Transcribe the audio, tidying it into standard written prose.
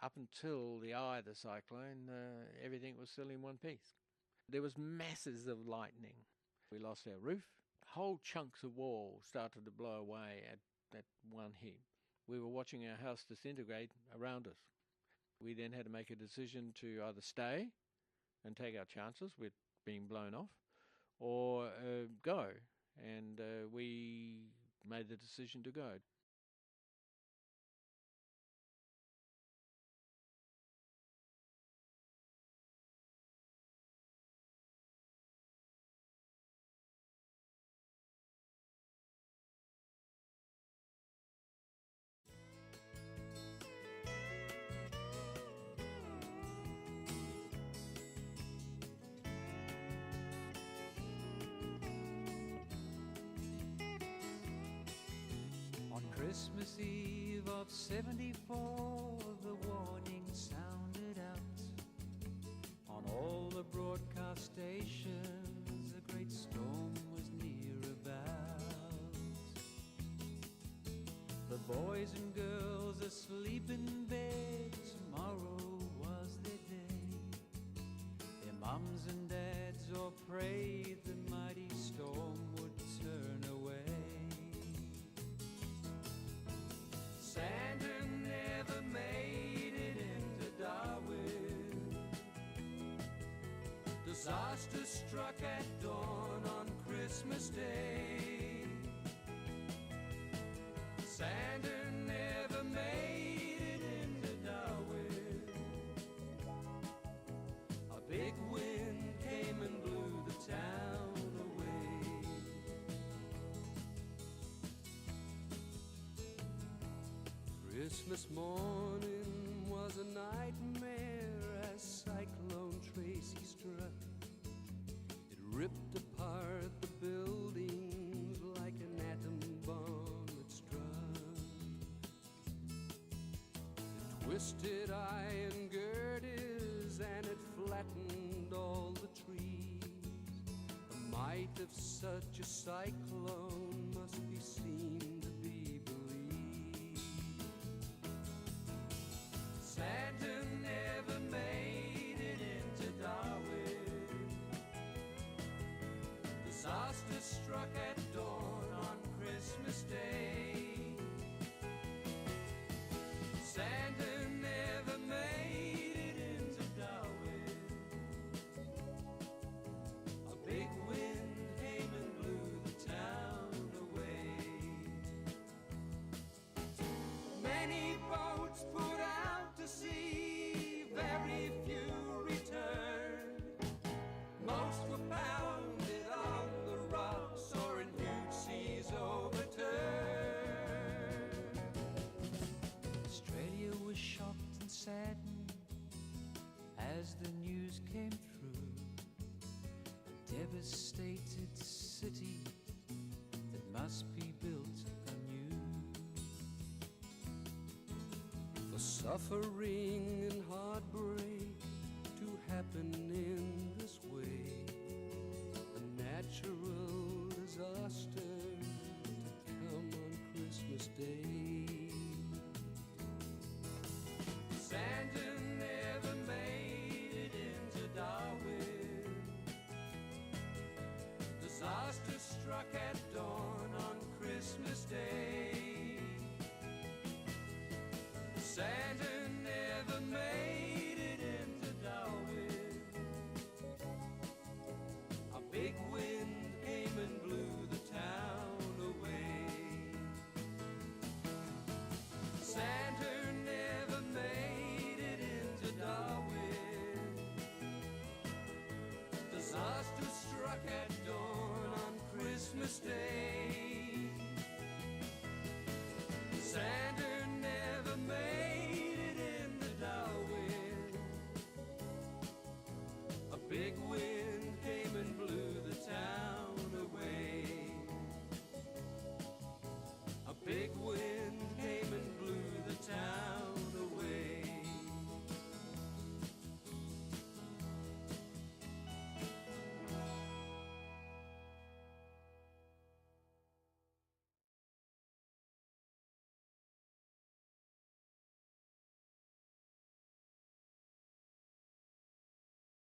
up until the eye of the cyclone, everything was still in one piece. There was masses of lightning. We lost our roof. Whole chunks of wall started to blow away at that one hit. We were watching our house disintegrate around us. We then had to make a decision to either stay and take our chances with being blown off, or go. And we made the decision to go. On Christmas Eve of '74, the warning sounded out. On all the broadcast stations, a great storm was near about. The boys and girls asleep in bed, tomorrow was their day. Their mums and dads all prayed the mighty storm would turn away. Santa never made it into Darwin. Disaster struck at dawn on Christmas Day. Santa never made it into Darwin. A big wind came and blew the town away. Christmas morning was a nightmare as Cyclone Tracy struck. It ripped apart the buildings like an atom bomb it struck. It twisted iron girders and it flattened all the trees. The might of such a cyclone must be seen to be believed. Santa never made it into Darwin. Disaster struck at dawn on Christmas Day. Santa never made it into Darwin. A big wind came and blew the town away. Many boats put out to sea, very few returned. Most were pounded on the rocks or in huge seas overturned. Australia was shocked and saddened as the news came through. A devastated city that must be built anew. For suffering and heartbreak to happen in this way, a natural disaster to come on Christmas Day. Santa never made it into Darwin. Disaster struck at dawn on Christmas Day. Santa